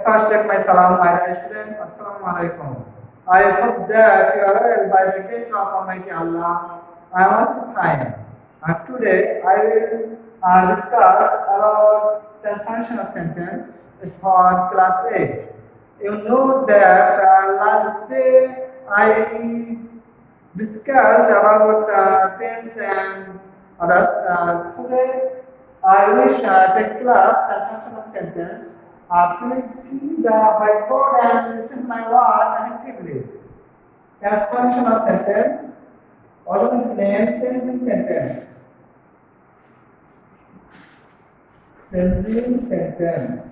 first take my salam, my dear students. Assalamu alaikum. I hope that you are well by the grace of Almighty Allah. I am also fine. Today I will discuss about transformation of sentence for class 8. You know that last day I discussed about tense and others. Today I wish take class transformation of sentence. Please see the whiteboard and listen my word actively. Transformation of sentence. Alternate name changing sentence. Changing sentence.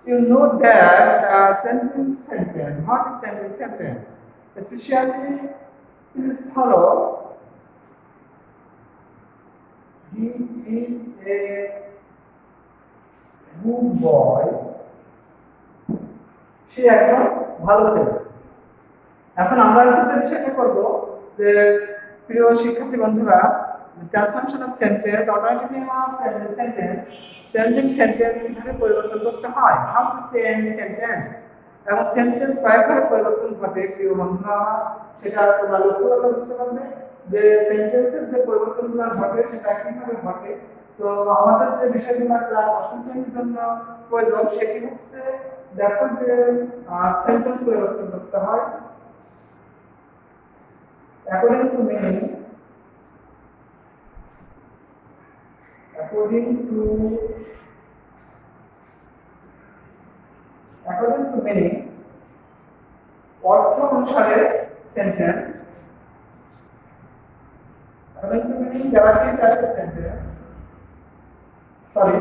You know that changing sentence. What is changing sentence? Especially, please follow. He is a good boy. সে একজন ভালো ছেলে। এখন আমরা আজকে বিষয়টা করব যে প্রিয় শিক্ষার্থী বন্ধুরা, transformation of sentence, alternative name of sentence, changing sentence কিভাবে পরিবর্তন করতে হয়, হাউ টু চেঞ্জ সেন্টেন্স, এবং সেন্টেন্স কয়েকভাবে পরিবর্তন ঘটে প্রিয় বন্ধুরা, সেটা তোমরা লক্ষ্য করলে বুঝতে পারবে যে সেন্টেন্সের যে পরিবর্তনগুলো ঘটে সেটা কিভাবে ঘটে। তো আমাদের যে বিষয়গুলো ক্লাস 8ম শ্রেণীর জন্য প্রয়োজন সেটি হচ্ছে দেখো যে সেন্টেন্স পরিবর্তন করতে হয় according to meaning, according to meaning, অর্থ অনুসারে sentence. according to meaning there are three types of sentence.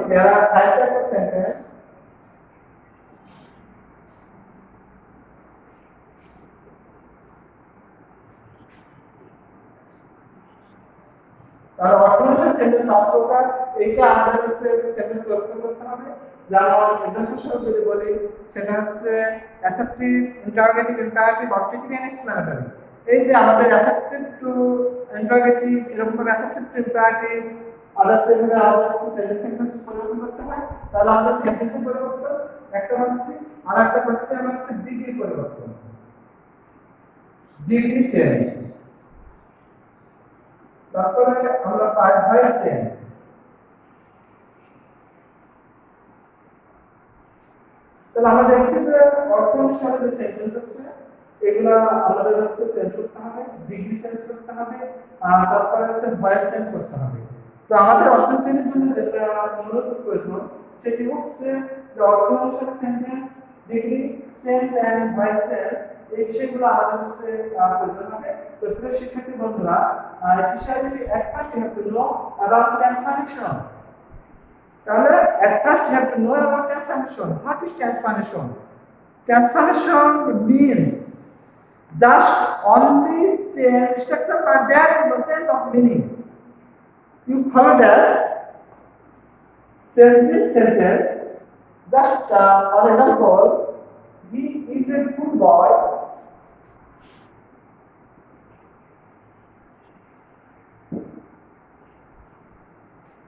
There are 5 types of sentence. তাহলে অর্থ অনুসারে সেন্টেন্স পাস প্রকার, এইটা আমাদের সেন্টেন্স পরিবর্তন করতে হবে। যেমন এক্সাম্পল স্বরূপ যদি বলি সেটা হচ্ছে assertive, interrogative, imperative, objective and explanatory. এই যে আমাদের অ্যাসার্টিভ টু ইন্টারোগেটিভ, এরকম ভাবে অ্যাসার্টিভ টু ইম্পারেটিভ আদার্স এভাবে আমাদের সেন্টেন্স পরিবর্তন করতে হয়। তাহলে আমাদের সেন্টেন্সের পরিবর্তন একটা হচ্ছে, আর একটা হচ্ছে হচ্ছে ডিগ্রি পরিবর্তন, ডিগ্রি চেঞ্জ। তারপরে আমরা পাই ভয়েস চেঞ্জ। তাহলে আমরা দেখছি যে অর্থ অনুসারে যে সেন্টেন্স আছে এগুলা আমাদের হচ্ছে চেঞ্জ করতে হবে, ডিগ্রি চেঞ্জ করতে হবে, তারপরে হচ্ছে ভয়েস চেঞ্জ করতে হবে। তো আমাদের 8ম শ্রেণীর জন্য যেটা মূলত প্রয়োজন সেটি হচ্ছে যে অর্থ অনুসারে sentence, degree change and voice change, এই বিষয়গুলো আমাদের হচ্ছে প্রয়োজন হবে। তো প্রিয় শিক্ষার্থী বন্ধুরা, specially at first you have to know about transformation. তাহলে at first you have to know about transformation. What is transformation? Transformation means just only change structure, but there is no sense of meaning. You follow that changing sentence. Just for example, he is a good boy.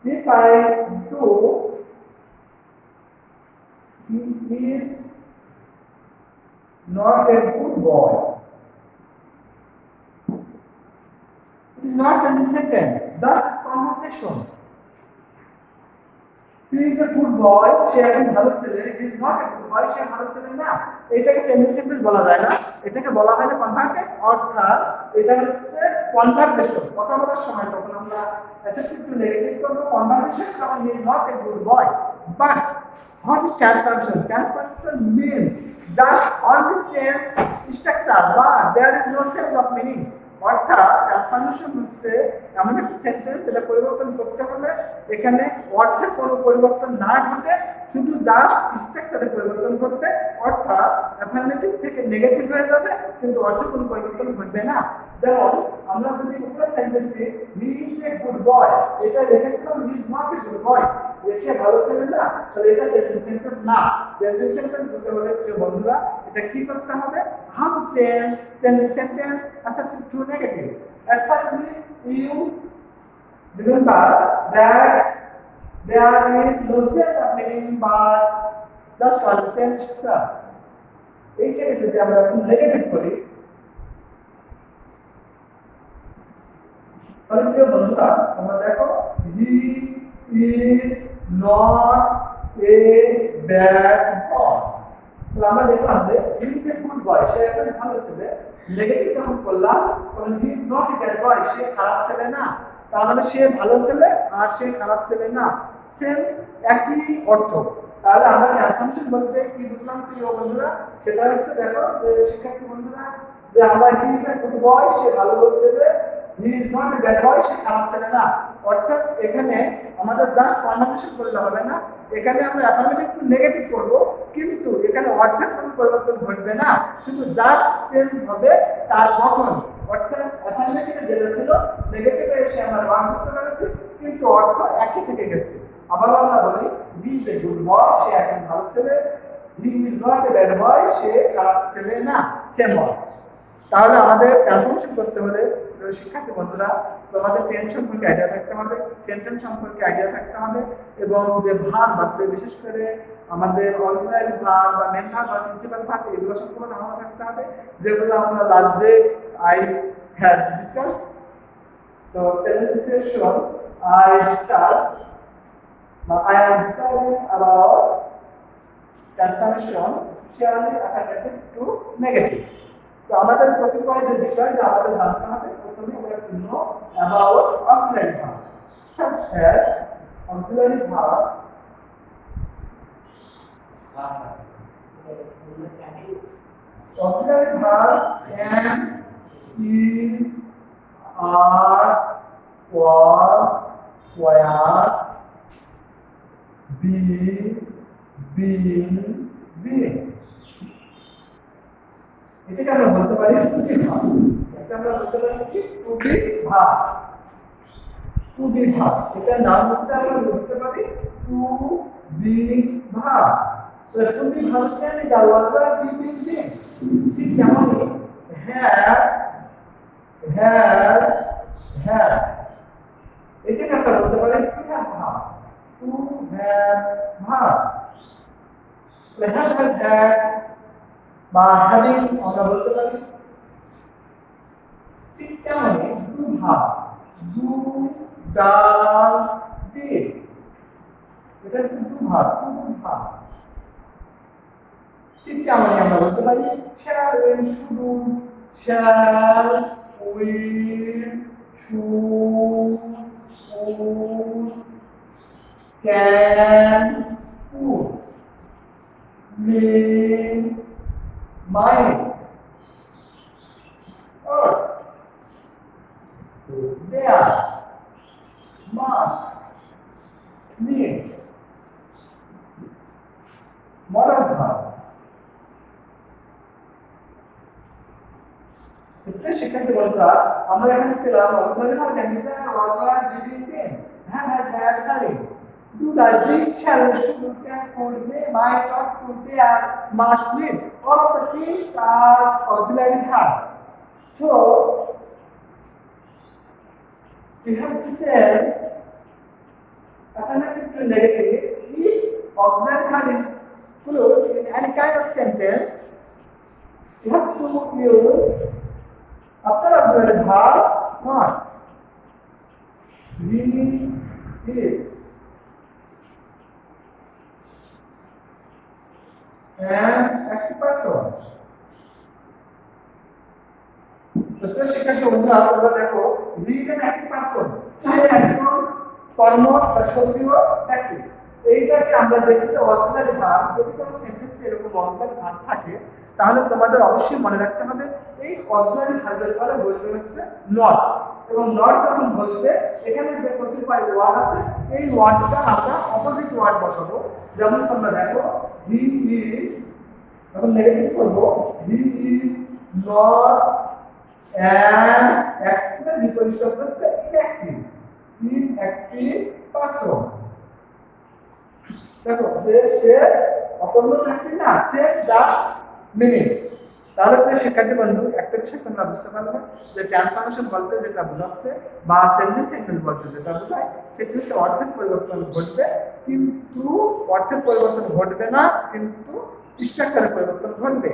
If I do, he is not a good boy. It is not a sentence, just conversation. He is a good boy, সে একজন ভালো ছেলে। He is not a good boy, সে ভালো ছেলে না। এটাকে changing sentence বলা যায় না, এটাকে বলা হয় কনভার্টেড, অর্থাৎ এটা হচ্ছে কনভারসেশন। কথা বলার সময় যখন আমরা অ্যাডজেক্টিভ টু নেগেটিভ করব কনভারসেশন, তখন he is not a good boy. But what is transformation? Transformation means just only change structure, but there is no change of meaning. অর্থাৎ ট্রান্সফরমেশন হচ্ছে এমন একটা সেন্টেন্স যেটা পরিবর্তন করতে হলে এখানে অর্থের কোনো পরিবর্তন না ঘটে, শুধু জাস্ট স্ট্রাকচারে পরিবর্তন করবে, অর্থাৎ অ্যাফার্মেটিভ থেকে নেগেটিভ হয়ে যাবে কিন্তু অর্থে কোনো পরিবর্তন ঘটবে না। যেমন আমরা যদি উপরে সেন্টেন্সে he is a good boy এটা লিখেছিলাম, he is not a good boy, সে ভালো ছেলে না, তাহলে এটা সেন্টেন্স না। চেঞ্জিং সেন্টেন্স হতে হলে প্রিয় বন্ধুরা এটা কি করতে হবে? How to change changing sentence assertive two negative. At first you remember that there is no sense of meaning but just one sense sir এইটাকে যদি আমরা নেগেটিভ করি তাহলে প্রিয় বন্ধুরা তোমরা দেখো he is not a bad বয় তো আমরা দেখলাম যে he is a good boy সে একজন ভালো ছেলে নেগেটিভ যখন করলাম তখন he is not a bad boy সে খারাপ ছেলে না তার মানে সে ভালো ছেলে আর সে খারাপ ছেলে না সেম একই অর্থ তাহলে আমরা অ্যাসাম্পশন বলতে কি বুঝলাম প্রিয় বন্ধুরা সেটা হচ্ছে দেখো যে শিক্ষার্থী বন্ধুরা যে আমরা he is a good boy সে ভালো ছেলে he is not a bad boy সে খারাপ ছেলে না অর্থাৎ এখানে আমাদের জাস্ট কনভারসেশন করলে হবে না এখানে আমরা অ্যাফার্মেটিভ টু নেগেটিভ করব কিন্তু এখানে অর্থের কোনো পরিবর্তন ঘটবে না শুধু জাস্ট চেঞ্জ হবে তার গঠন অর্থাৎ অ্যাফার্মেটিভে যেটা ছিল নেগেটিভে এসে আমরা ওয়ার্ড করতে পেরেছি কিন্তু অর্থ একই থেকে গেছে আবার আমরা বলি he is a good boy সে একজন ভালো ছেলে he is not a bad boy সে খারাপ ছেলে না সেম হয় তাহলে আমাদের ট্রান্সফরমেশন করতে হলে শিক্ষার্থী বন্ধুরা তোমাদের টেন্স সম্পর্কে আইডিয়া থাকতে হবে সেন্টেন্স সম্পর্কে আইডিয়া থাকতে হবে এবং যে ভার্ব আছে বিশেষ করে আমাদের অক্সিলারি ভার্ব বা মেন ভার্ব বা প্রিন্সিপাল ভার্ব এগুলো সম্পর্কে ধারণা থাকতে হবে যেগুলো আমরা last day I had discuss তো present session I am discussing about transformation purely affirmative to negative. তো আমাদের কতিপয় যে বিষয় যে আমাদের জানতে হবে প্রথমে আমরা জানব about auxiliary verb such as auxiliary verb am, is, are, was, were, be, been, being. এটাকে আমরা বলতে পারি টু বি ভার্ব এটা আমরা বলতে পারি কি to be verb to be verb এটা নাম হচ্ছে আমরা বলতে পারি টু বি ভার্ব তো টু বি ভার্ব কি আমি দা ওয়াজ বা বি বি বি ঠিক যেমনই হ্যাজ এটাকে আমরা বলতে পারি to have verb to have verb তো হ্যাভ হ্যাজ হ্যাড বা হ্যাভিং আমরা বলতে পারি ঠিক তেমনি do verb do does did এটা হচ্ছে do verb to do verb ঠিক তেমনি আমরা বলতে পারি shall will should shall will should would can would may, might, earth, there, must, need, modern verb. এটা শিক্ষার্থী বন্ধুরা আমরা এখানে পেলাম auxiliary verb can be side was were did been have has had having do like drink shall should can could may might ought could dare must will all of the things are auxiliary verb so we have to say affirmative to negative if auxiliary verb include in any kind of sentence you have to use after auxiliary verb not he is and active person. তো শিক্ষার্থী বন্ধুরা তোমরা দেখো he is an active person সে একজন কর্ম বা সক্রিয় ব্যক্তি এইটাকে আমরা দেখছি যে অক্সিলারি ভার্ব যদি কোনো সেন্টেন্সে এরকম অক্সিলারি ভার্ব থাকে তাহলে তোমাদের অবশ্যই মনে রাখতে হবে এই অক্সিলারি ভার্বের পরে বসবে হচ্ছে নট এবং নট যখন বসবে এখানে যে কতিপয় ওয়ার্ড আছে এই ওয়ার্ডটা আমরা অপোজিট ওয়ার্ড বসাবো যেমন তোমরা দেখো হি ইজ এখন নেগেটিভ করব হি ইজ নট অ্যান অ্যাক্টিভ বিপরীত শব্দ হচ্ছে ইনঅ্যাক্টিভ পারসন দেখো যে সে অকর্মক ব্যক্তি না সে জাস্ট মিনিং তাহলে প্রিয় শিক্ষার্থী বন্ধু একটা বিষয় তোমরা বুঝতে পারবে যে ট্রান্সফরমেশন বলতে যেটা বোঝাচ্ছে বা সেন্টেন্স ইংলিশ বলতে যেটা বোঝায় সেটি হচ্ছে অর্থের পরিবর্তন ঘটবে, কিন্তু অর্থের পরিবর্তন ঘটবে না, কিন্তু স্ট্রাকচারের পরিবর্তন ঘটবে।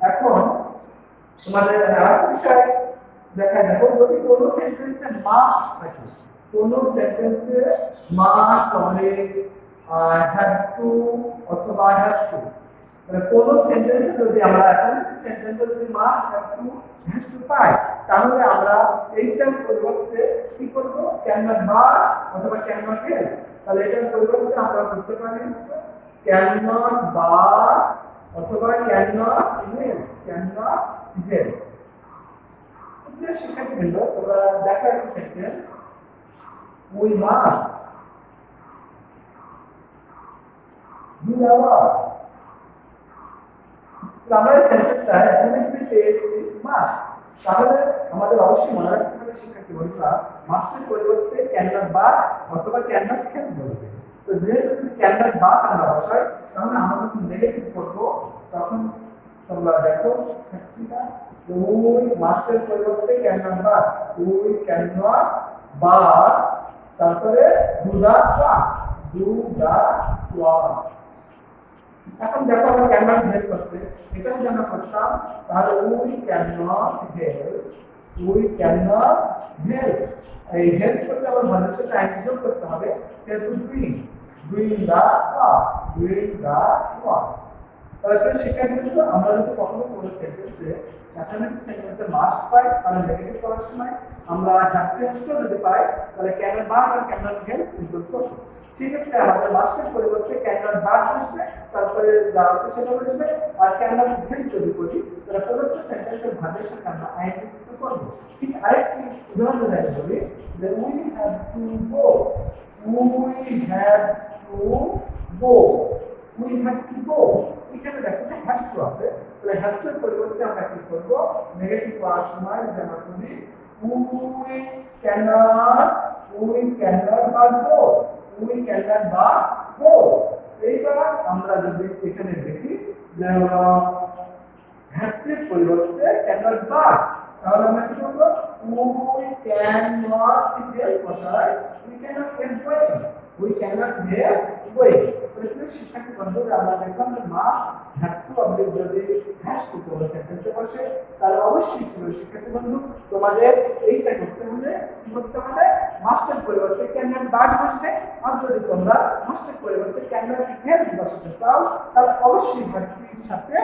এখন তোমাদের আরেকটা বিষয় দেখা দেখো, যদি কোনো সেন্টেন্সে মাস্ট থাকে, কোনো সেন্টেন্সে মাস্ট হবে হ্যাভ টু অথবা হ্যাজ টু, কোনো সেন্টেন্সে যদি আমরা এখন সেন্টেন্সে যদি must have to has to পাই, তাহলে আমরা এইটার পরিবর্তে কি করব, ক্যান নট বার অথবা ক্যান নট হেল্প। তাহলে এটার পরিবর্তে আমরা বলতে পারি ক্যান নট বার অথবা can not help, can not help. প্রিয় শিক্ষার্থীবৃন্দ, তোমরা দেখো একটা sentence, we must do our. আমরা এই সেন্টেন্সটা এমনভাবে পেয়েছি মাস্ট, তাহলে আমাদের অবশ্যই মনে রাখতে হবে শিক্ষার্থী বন্ধুরা, মাস্টের পরিবর্তে ক্যান নট বা অথবা ক্যান নট ক্যান বলবে। তো যেহেতু ক্যান নট বা আমরা বসাই, তাহলে আমরা যখন নেগেটিভ করব তখন তোমরা দেখো না, উই মাস্টের পরিবর্তে ক্যান নট বা, উই ক্যান নট বা, তারপরে do the work, do the work. এখন দেখো আমরা ক্যান নট হেল্প করছে, এটা যদি আমরা করতাম তাহলে we can not help, we can not help. এই হেল্প করতে আবার ভালোর সাথে যোগ করতে হবে, যেহেতু doing, doing the work, doing the work. তাহলে শিক্ষার্থী আমরা যদি কখনো কোনো সেন্টেন্সে অ্যাফার্মেটিভ সেন্টেন্সে মাস্ট পাই, তাহলে নেগেটিভ করার সময় আমরা হ্যাভ টু যদি পাই, তাহলে ক্যান নট বার আর ক্যান নট হেল্প ইনক্লুড করব। ঠিক আছে, আমাদের মাস্টের পরিবর্তে ক্যান নট বার আসবে, তারপরে যা আছে সেটা বসবে, আর ক্যান নট হেল্প যদি করি তাহলে প্রদত্ত সেন্টেন্সের ভাগের সাথে আমরা আইডেন্টিফাই করব। ঠিক আরেকটি উদাহরণ দিয়ে বলি যে we have to go, we have to go, we have to go. এখানে দেখো হ্যাভ টু আছে, তাহলে হ্যাভ টু এর পরিবর্তে আমরা কি করব, নেগেটিভ করার সময় যদি আমরা বলি উই ক্যানট বা গো, উই ক্যানট বা গো। এইবার আমরা যদি এখানে দেখি যে হ্যাভ টু এর পরিবর্তে ক্যানট বা, তাহলে আমরা কি করব, উই ক্যান নট হেল্প বসাই, we cannot help way, we cannot help way. শিক্ষার্থী বন্ধুরা আমরা দেখলাম যে মা হ্যাভ টু অবলিক যদি হ্যাজ টু করে সেন্টেন্সে বসে, তাহলে অবশ্যই শিক্ষার্থী বন্ধু তোমাদের এইটা করতে হলে কি করতে হবে, মাস্টের পরিবর্তে ক্যান নট বাট বসবে, আর যদি তোমরা মাস্টের পরিবর্তে ক্যান নট হেল্প বসাতে চাও তাহলে অবশ্যই ভার্বটির সাথে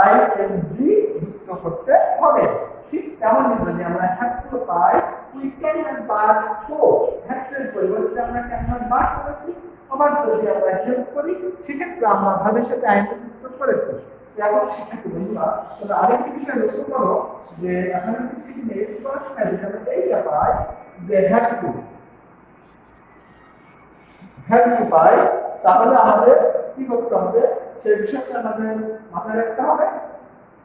আইএনজি যুক্ত করতে হবে। ঠিক তেমনই যদি আমরা have to pi, we can not but go, have to এর পরিবর্তে আমরা ক্যান নট বাট করেছি। আবার যদি আমরা হেল্প করি সেক্ষেত্রে আমরা ভাবের সাথে আইএনজি যুক্ত করেছি। এখন শিক্ষার্থী বন্ধুরা তোমরা আরেকটি বিষয় লক্ষ্য করো যে এখানে কিছু নেগেটিভ করার সময় যদি আমরা এইটা পাই যে হ্যাভ টু পাই, তাহলে আমাদের কি করতে হবে, সেই বিষয়টা আমাদের মাথায় রাখতে হবে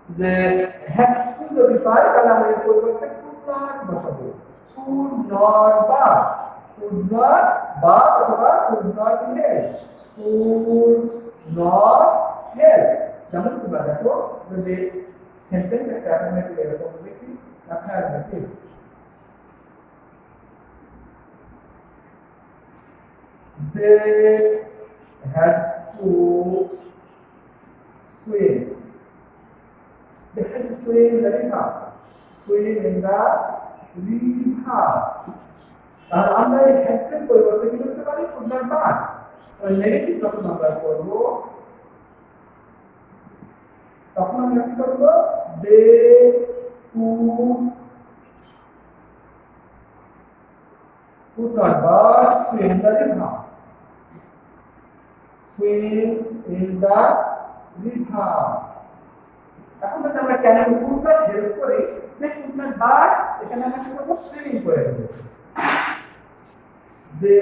যে হ্যাভ টু যদি পাই তাহলে আমরা এর পরিবর্তে কুড নট বসাবো, কুড নট বা, কুড নট বা অথবা could not help, could not help. যেমন তোমরা দেখো যে সেন্টেন্স একটা অ্যাফার্মেটিভ এরকম দেখি, affirmative they had to swim, they had to swim in the river, swim in the river। আর আমরা এই হ্যাডের পরিবর্তে কি করতে পারি, কুড নট বা। নেগেটিভ যখন আমরা করব তখন আমরা কি করব, দে could not but swim in the river, swim in the river। এখন যদি আমরা ক্যান কুড নট হেল্প করি, দে কুড নট বাট, এখানে আমরা কি করব, সুইমিং করে দেব, দে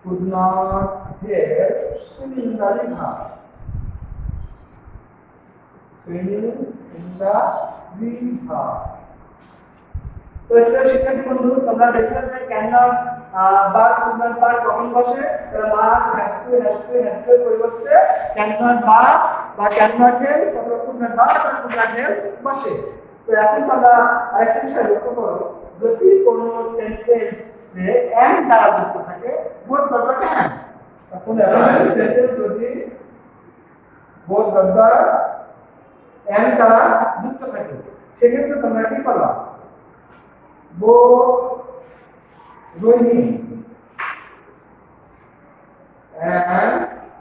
could not help swimming in the river, swimming in the river। তো শিক্ষার্থী বন্ধু তোমরা দেখলে যে ক্যান নট বা কুড নট বা কখন বসে মাস্ট হ্যাভ টু পরিবর্তে ক্যান নট বা ক্যান নট হেল্প অথবা কুড নট বা কুড নট হেল্প বসে। তো এখন আমরা আরেকটা বিষয় লক্ষ্য করো, যদি কোনো সেন্টেন্সে এন্ড দ্বারা যুক্ত থাকে বোথ ডট এন্ড, তখন সেন্টেন্স যদি বোথ ডট এন্ড দ্বারা যুক্ত থাকে সেক্ষেত্রে তোমরা কি করবা, both Rohini and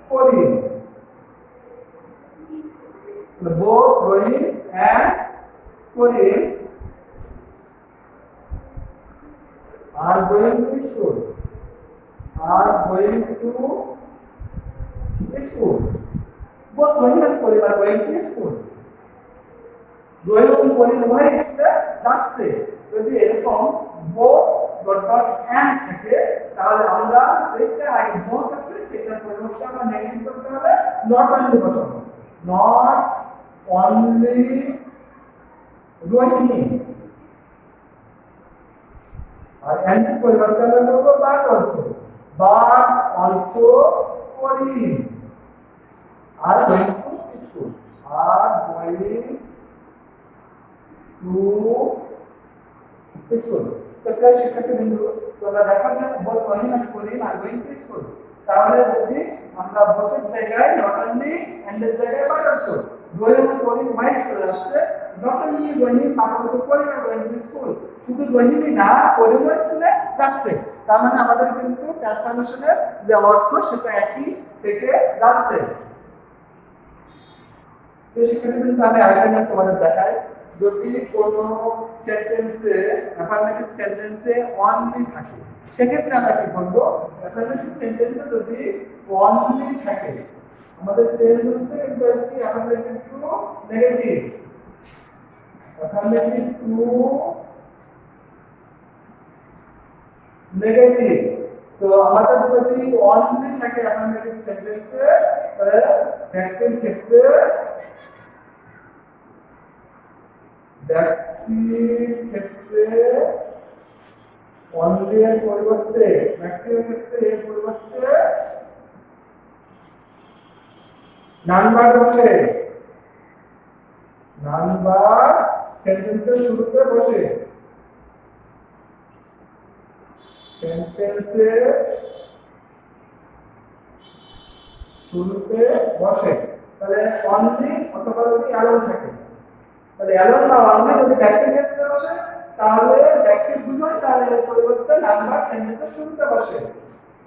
Corin. Both Rohini and Corin are going to school. Both Rohini and Corin are going to school. Rohini and Corin উভয় স্কুলে যাচ্ছে। যদি এরকম both ডট এন্ড থাকে তাহলে আমরা যেটা আগে both আছে সেটা পরিবর্তে আমরা নেগেটিভ করতে হবে, নট অনলি বসাবো, নট অনলি রোহিণী, আর এন্ড পরিবর্তে আমরা করব বাট অলসো করিম, আর গোইং টু স্কুল, আর গোইং টু স্কুল। তো প্রায় শিক্ষার্থী বিন্দু তোমরা দেখো যে বোথ রোহিণী আর করিম আর গোইং টু স্কুল, তাহলে যদি আমরা বোথের জায়গায় নট অনলি এন্ড এর জায়গায় বাট অলসো রোহিণী আর করিম উভয় স্কুলে আসছে, not only Rohini but also Karim আর গোইং টু স্কুল, শুধু রোহিণী না করিম স্কুলে যাচ্ছে। তার মানে আমাদের কিন্তু ট্রান্সফরমেশনের যে অর্থ সেটা একই থেকে যাচ্ছে। তো শিক্ষার্থী বিন্দু আমি আরেকটা তোমাদের দেখাই, যদি কোনো সেন্টেন্সে অ্যাফার্মেটিভ সেন্টেন্সে অনলি থাকে সেক্ষেত্রে আমরা কি বলবো, অ্যাফার্মেটিভ সেন্টেন্সে যদি অনলি থাকে আমাদের চেঞ্জ হচ্ছে কিন্তু আজকে affirmative two negative, affirmative two negative. তো আমাদের যদি অনলি থাকে অ্যাফার্মেটিভ সেন্টেন্সে তাহলে ব্যক্তির ক্ষেত্রে অনলি এর পরিবর্তে ব্যক্তির ক্ষেত্রে এর পরিবর্তে নাম্বার বসে, নাম্বার সেন্টেন্সের শুরুতে বসে, সেন্টেন্সের শুরুতে বসে। তাহলে অনলি অথবা যদি অ্যালোন থাকে, তাহলে অ্যালোন বা অনলি যদি ব্যক্তির ক্ষেত্রে বসে তাহলে ব্যক্তির বুঝায়, তাহলে এর পরিবর্তে নাম্বার সেন্টেন্সের শুরুতে বসে।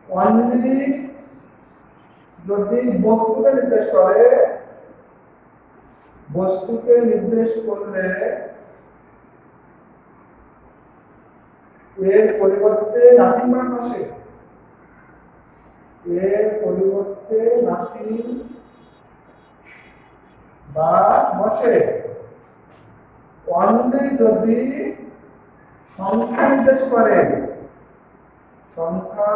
অনলি যদি বস্তুকে নির্দেশ করে, বস্তুকে নির্দেশ করলে এর পরিবর্তে নাথিং বার বসে, এর পরিবর্তে নাথিং বার বসে। অনলি যদি সংখ্যা নির্দেশ করে, সংখ্যা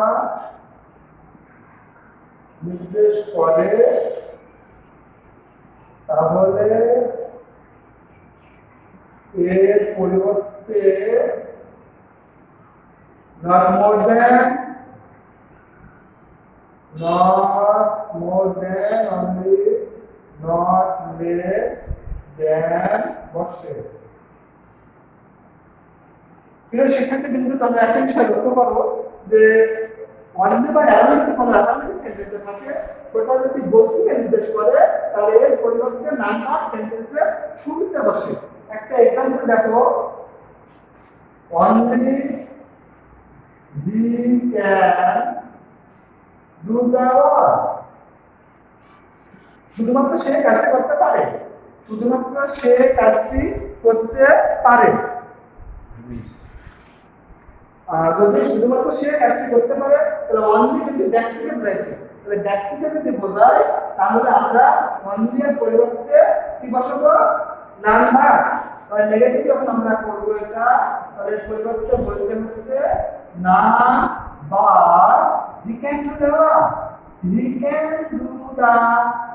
নির্দেশ করে তাহলে এর পরিবর্তে not more than only not less than বসে। প্রিয় শিক্ষার্থী বিন্দু তোমরা একটা বিষয় লক্ষ্য করো যে অনলি বা অ্যালোন কোনো অ্যাফার্মেটিভ সেন্টেন্সে থাকে ওটা যদি বস্তুকে নির্দেশ করে তাহলে এর পরিবর্তে নাম্বার সেন্টেন্সের শুরুতে বসে। একটা एग्जांपल দেখো, only he can do the work, শুধুমাত্র সে কাজটি করতে পারে, শুধুমাত্র সে কাজটি করতে পারে। যদি শুধুমাত্র সে কাজটি করতে পারে তাহলে অনলি কিন্তু ব্যক্তিকে বোঝাইছে, তাহলে ব্যক্তিকে যদি বোঝায় তাহলে আমরা অনলি এর পরিবর্তে কি বসাবো, নাম্বার। তাহলে নেগেটিভ যখন আমরা করব এটা তাহলে পরিবর্তে বলতে হচ্ছে না বা he can do the work, he can do the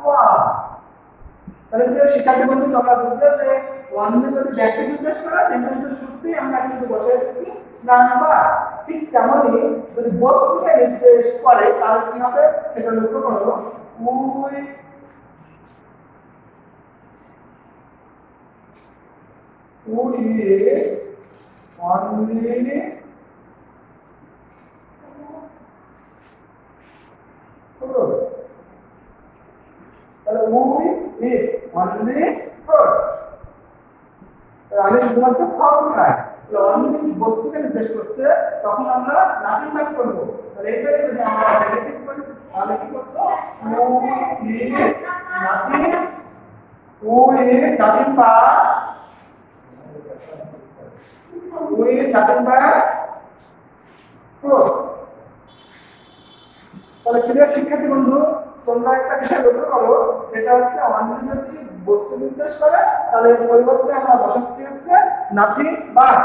work। তাহলে প্রিয় শিক্ষার্থী বন্ধু তোমরা বুঝলে যে অনলি যদি ব্যক্তি নির্দেশ করে সেন্টেন্সের শুরুতেই আমরা কিন্তু বসাই দিচ্ছি নাম্বার। ঠিক তেমনই যদি বস্তুকে নির্দেশ করে তাহলে কি হবে সেটা লক্ষ্য করো। We only only fruit। আমি শুধুমাত্র ফল খাই, অনলি বস্তুকে নির্দেশ করছে, তখন আমরা নাথিং বাট করবো। তাহলে এইটাকে যদি আমরা নেগেটিভ করি তাহলে কি করছো, নাথিং বাট ফ্রুট। তাহলে প্রিয় শিক্ষার্থী বন্ধু, তোমরা একটা বিষয় লক্ষ্য করো, যেটা হচ্ছে অনলি যদি বস্তু নির্দেশ করে তাহলে এর পরিবর্তে আমরা বসাচ্ছি হচ্ছে নাথিং বাট।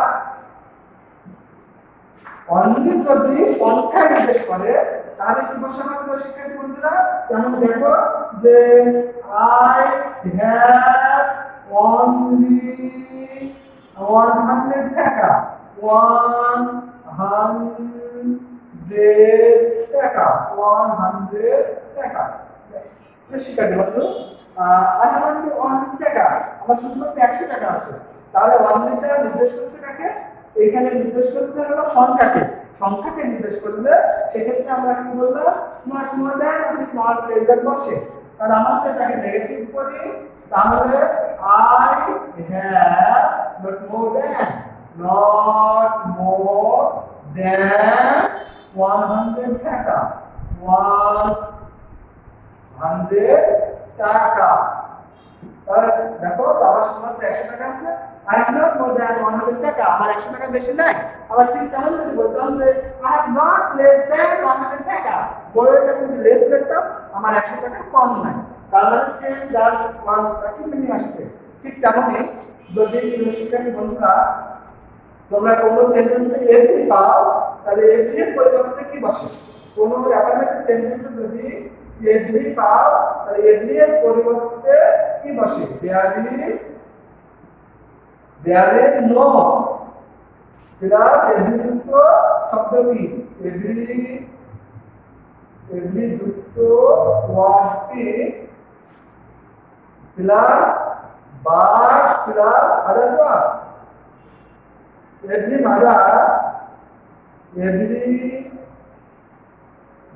অনলি যদি সংখ্যা নির্দেশ করে তাহলে কি বসানো প্রিয় শিক্ষার্থী বন্ধুরা? যেমন দেখো যে আই হ্যাভ অনলি 100 টাকা, 100 টাকা, 100 টাকা। শিক্ষার্থী বন্ধু, আই হ্যাভ অনলি 100 টাকা, আমার শুধুমাত্র 100 টাকা আছে। তাহলে অনলিটা নির্দেশ করছে কাকে? এখানে নির্দেশ করছে হলো সংখ্যাকে। সংখ্যাকে নির্দেশ করলে সেক্ষেত্রে আমরা কি বললাম, নট মোর দ্যান অথবা নট লেস দ্যান বসে। কারণ আমাদের এটাকে নেগেটিভ করি তাহলে I have not more than 100 টাকা, 100 টাকা। তাহলে দেখো আমার শুধুমাত্র 100 টাকা আছে, I have not more than 100 টাকা, আমার 100 টাকা বেশি নাই। আবার ঠিক তেমন যদি বলতাম যে I have not less than 100 টাকা, বড়ের কাছে যদি লেস লিখতাম আমার 100 টাকা কম নাই, তার মানে সেম প্লাস 1 কি মিনিং আসছে। ঠিক তেমনই যদি শিক্ষার্থী বন্ধুরা তোমরা কোনো সেন্টেন্সে এভরি পাও তাহলে এভরি এর পরিবর্তে কি বসে? কোনো অ্যাফার্মেটিভ সেন্টেন্সে যদি এভরি পাও তাহলে এভরি এর পরিবর্তে কি বসে? there is no plus every যুক্ত শব্দ কি? এভরি যুক্ত ওয়ার্ডটি plus but plus others word. every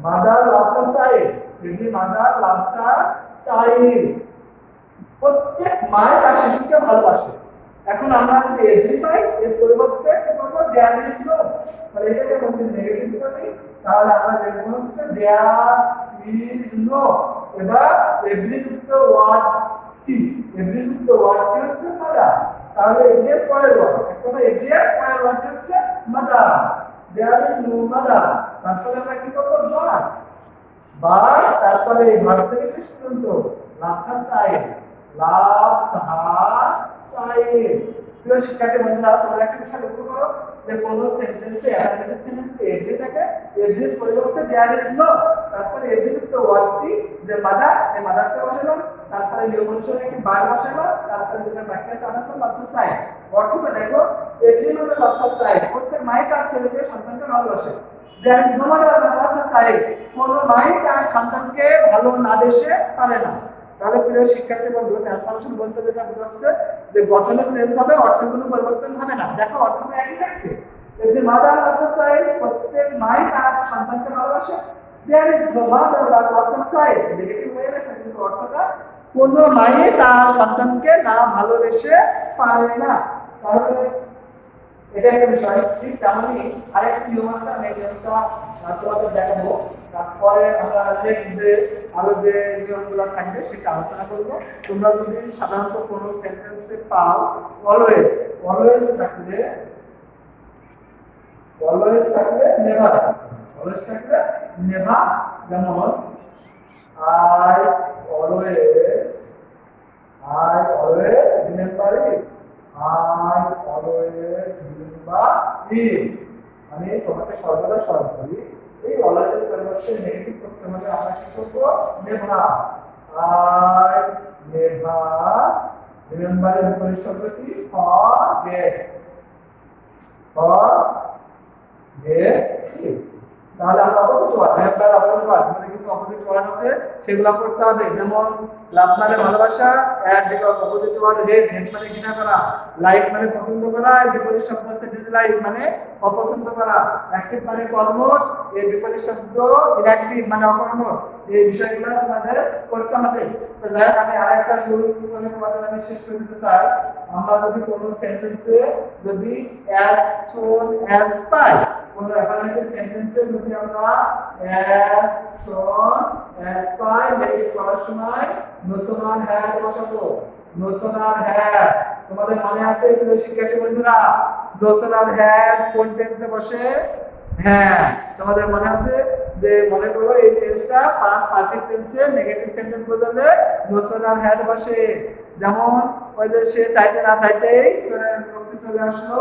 mother loves a child, every mother loves a child। প্রত্যেক মা তার শিশুকে ভালোবাসে। এখন আমরা যদি এভরি পাই এর পরিবর্তে কি করব? There is no. তাহলে এটাকে যদি নেগেটিভ করি তাহলে আমরা লিখব হচ্ছে দেয়ার ইজ নো। এবার এভরি যুক্ত ওয়ার্ড কি? এভরি যুক্ত ওয়ার্ড কি হচ্ছে মাদার। তাহলে এর পরের ওয়ার্ড একটা এভরি এর পরের ওয়ার্ড হচ্ছে mother. There is no mother. তারপরে আমরা কি করব? নট। বাট তারপরে এই ভার্ব থেকে শেষ পর্যন্ত loves a child, loves her child. প্রিয় শিক্ষার্থী বন্ধুরা, তোমরা একটা বিষয় লক্ষ্য করো যে কোন সেন্টেন্সে অ্যাফার্মেটিভ সেন্টেন্সে এভরি থাকে, এভরির পরিবর্তে দেয়ার ইজ নো, তারপরে এভরি যুক্ত ওয়ার্ডটি যে মাদার, এই মাদারকে বসালাম, তারপরে নিয়ম অনুসারে একটি বার বসালাম, তারপরে যেটা ব্র্যাকেটে আনাছে লাভস চাইল্ড। অর্থটা দেখো এভরি মানে লাভস চাইল্ড, প্রত্যেক মাই তার ছেলেকে সন্তানকে ভালোবাসে। There is no mother loves child, কোন মাই তার সন্তানকে ভালো না বেসে পারে না। তাহলে প্রিয় শিক্ষার্থী বন্ধু, ট্রান্সফরমেশন বলতে যেটা বোঝাচ্ছে যে গঠনে চেঞ্জ হবে, অর্থের কোনো পরিবর্তন হবে না। দেখো অর্থ একই থাকছে। যদি মাদার লাভস আ চাইল্ড, প্রত্যেক মাই তার সন্তানকে ভালোবাসে। There is no mother loves a child, negative হয়ে গেছে কিন্তু অর্থটা কোন মাই তার সন্তানকে না ভালোবেসে পারে না। তাহলে এটা একটা বিষয়। ঠিক তেমনই আরেকটা নিয়ম আছে, আমি নিয়মটা তোমাদের দেখাবো, তারপরে আমরা দেখবে আরো যে নিয়মগুলো থাকবে সেটা আলোচনা করবো। তোমরা যদি সাধারণত কোনো সেন্টেন্সে পাও অলওয়েজ, অলওয়েজ থাকলে নেভার, অলওয়েজ থাকলে নেভার। যেমন I always remember it, I always remember it। আমি তোমাকে সর্বদা স্মরণ করি। এই অলওয়েজ এর পরিবর্তে নেগেটিভ করতে হলে আমরা কি করব? নেভার। I never রিমেম্বার এর পরিবর্তে কি? forget, গেটিভ। তাহলে আমরা opposite word have opposite word মানে কিছু অপোজিট ওয়ার্ড আছে সেগুলো পড়তে হবে। যেমন লাভ মানে ভালোবাসা, এর অপোজিট ওয়ার্ড হেট, হেট মানে ঘৃণা করা, লাইক মানে পছন্দ করা, বিপরীত শব্দ হচ্ছে ডিসলাইক মানে অপছন্দ করা, অ্যাক্টিভ মানে কর্মঠ, এর বিপরীত শব্দ ইনঅ্যাক্টিভ মানে অকর্মঠ। এই বিষয়গুলো তোমাদের করতে হবে। তো যাই হোক, আমি আরেকটা রুল বলে তোমাদের আমি শেষ করে দিতে চাই। আমরা যদি কোনো সেন্টেন্সে যদি as soon as পাই, কোনো অ্যাফার্মেটিভ সেন্টেন্সে যদি আমরা as soon as পাই, নেক্সট করার সময় নোশনাল হ্যাড বসাবো। নোশনাল হ্যাড তোমাদের মনে আছে প্রিয় শিক্ষার্থী বন্ধুরা, নোশনাল হ্যাড কোন টেন্সে বসে? হ্যাঁ, তোমাদের মনে আছে যে মনে করো এই টেন্সটা পাস্ট পারফেক্ট টেন্সে নেগেটিভ সেন্টেন্স বোঝালে নোশনাল হ্যাড বসে। যেমন ওই যে সে চাইতে না চাইতেই চলে আসলো,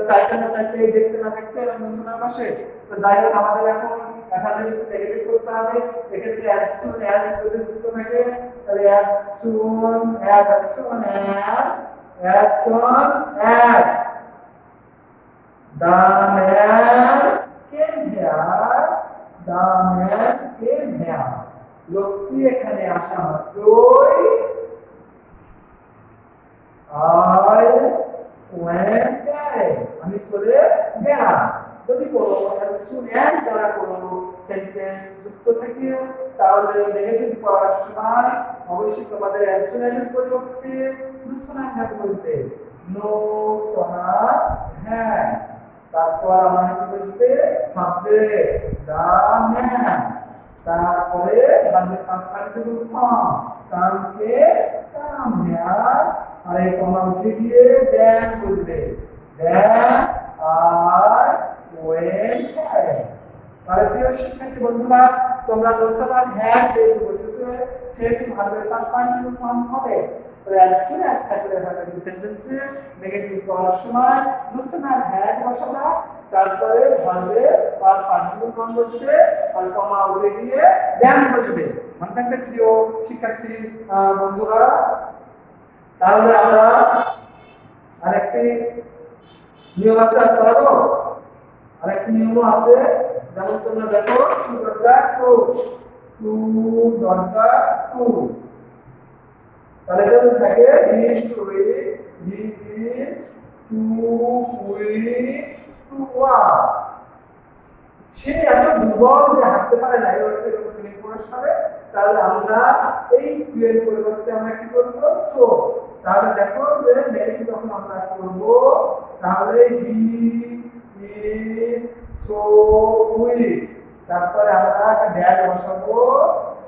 চাইতে না চাইতেই দেখতে না দেখতে নোশনাল বসে। তো যাই হোক, আমাদের এখন এখানে নেগেটিভ করতে হবে। এক্ষেত্রে as soon as যদি যুক্ত থাকে তাহলে as soon as the man came here, লোকটি এখানে আসা মাত্রই I went there, আমি চলে গেলাম। যদি কোনো as soon as দ্বারা কোনো সেন্টেন্স যুক্ত থাকে তাহলে নেগেটিভ করার সময় অবশ্যই তোমাদের as soon as এর পরিবর্তে নোশনাল হ্যাড বলতে, নোশনাল হ্যাড। তারপর আমরা কি বলতে সাবজেক্ট দা ম্যান, তারপরে বাকি পাঁচ পার্টিসিপল ফর্ম কামকে কাম হেয়ার, আর এই কমা উঠে গিয়ে দেন বলবে, দেন আই ওয়েন্ট হিয়ার। তাহলে প্রিয় শিক্ষার্থী বন্ধুরা, তোমরা নোশনাল হ্যাড যে বলতেছে সেটি ভার্বের পাঁচ পার্টিসিপল ফর্ম হবে। as soon as থাকলে ভার্বের সেন্টেন্সে নেগেটিভ করার সময় নোশনাল হ্যাড বসাবা, তারপরে ভার্বের পাঁচ পার্টিসিপল ফর্ম বসবে, আর কমা উঠে গিয়ে দেন বসবে। মনে থাকবে প্রিয় শিক্ষার্থী বন্ধুরা। তাহলে আমরা আরেকটি নিয়ম আছে, আরেকটি নিয়ম আছে। যেমন তোমরা দেখো 2.2 তাহলে যদি থাকে he is to read, he is to read, to walk, সে এত দুর্বল যে হাঁটতে পারে না, হবে। তাহলে আমরা এই টুয়ের পরিবর্তে আমরা কি করবো সো। তাহলে দেখো যে নেগেটিভ যখন আমরা করব তাহলে হি ইজ সো উইক, তারপরে আমরা একটা ড্যাশ বসাবো।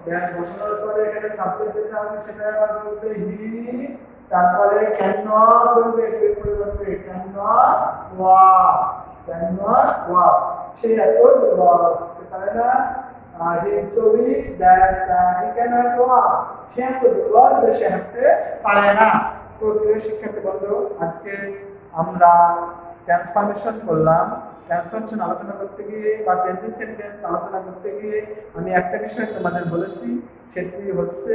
ড্যাশ বসানোর পরে এখানে সাবজেক্ট যেটা আছে সেটা আবার বলবে হি, তারপরে ক্যান নট বলবে, এর পরিবর্তে ক্যান নট ওয়াক, সে এত দুর্বল পারে না। he is so weak that he cannot walk, সে এত দুর্বল যে সে হাঁটতে পারে না। তো প্রিয় শিক্ষার্থী বন্ধু, আজকে আমরা ট্রান্সফরমেশন করলাম। ট্রান্সফরমেশন আলোচনা করতে গিয়ে বা চেঞ্জিং সেন্টেন্স আলোচনা করতে গিয়ে আমি একটা বিষয় তোমাদের বলেছি, সেটি হচ্ছে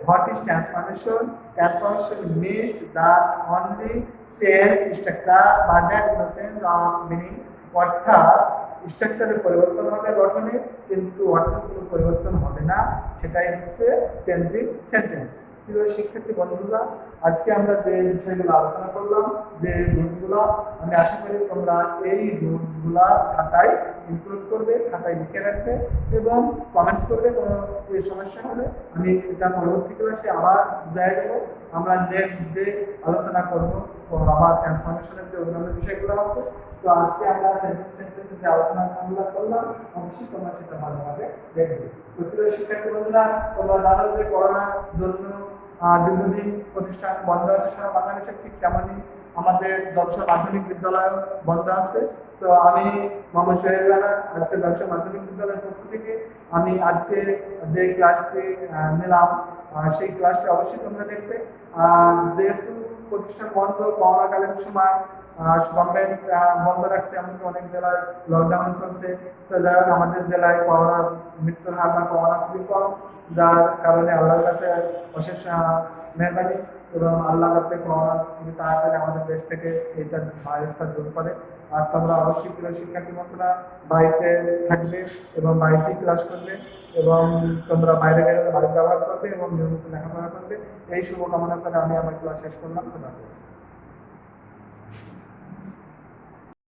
what is transformation. Transformation means just only change structure but that no change of meaning, অর্থাৎ স্ট্রাকচারের পরিবর্তন হবে গঠনে, কিন্তু অর্থের কোনো পরিবর্তন হবে না, সেটাই হচ্ছে চেঞ্জিং সেন্টেন্স। প্রিয় শিক্ষার্থী বন্ধুরা, আজকে আমরা যে বিষয়গুলো আলোচনা করলাম, যে রুলসগুলো, আমি আশা করি তোমরা এই রুলসগুলো খাতায় ইনক্লুড করবে, খাতায় লিখে রাখবে এবং কমেন্টস করবে। কোনো সমস্যা হলে আমি এটা পরবর্তী ক্লাসে আবার বুঝাই দেবো। আমরা নেক্সট ডে আলোচনা করবো আবার ট্রান্সফরমেশনের যে অন্যান্য বিষয়গুলো আছে। তো আজকে আমরা সেন্টেন্সের যে আলোচনা করলাম, অবশ্যই তোমরা সেটা ভালোভাবে দেখবে। তো প্রিয় শিক্ষার্থী বন্ধুরা, তোমরা জানো যে করোনার জন্য দীর্ঘদিন প্রতিষ্ঠান বন্ধ আছে সারা বাংলাদেশে, ঠিক তেমনই আমাদের যশোর মাধ্যমিক বিদ্যালয় বন্ধ আছে। তো আমি মোহাম্মদ সোহেল রানা, আজকে যশোর মাধ্যমিক বিদ্যালয়ের পক্ষ থেকে আমি আজকে যে ক্লাসটি নিলাম সেই ক্লাসটি অবশ্যই তোমরা দেখবে। যেহেতু প্রতিষ্ঠান বন্ধ, করোনাকালীন সময় গভর্নমেন্ট বন্ধ রাখছে, এমনকি অনেক জেলায় লকডাউন চলছে। তো যাই হোক, আমাদের জেলায় করোনার মৃত্যুর হার বা করোনা খুবই কম, যার কারণে আল্লাহর কাছে অশেষ মেহরবানি, এবং আল্লাহ যাতে করোনা খুবই তাড়াতাড়ি আমাদের দেশ থেকে এইটা ভাইরাসটা দূর করে। আর তোমরা অবশ্যই প্রিয় শিক্ষার্থী বন্ধুরা বাড়িতে থাকবে এবং বাড়িতেই ক্লাস করবে, এবং তোমরা বাইরে বেরোলে বাড়ি ব্যবহার করবে এবং নিয়মিত লেখাপড়া করবে। এই শুভকামনা করে আমি আমার ক্লাস শেষ করলাম। ধন্যবাদ।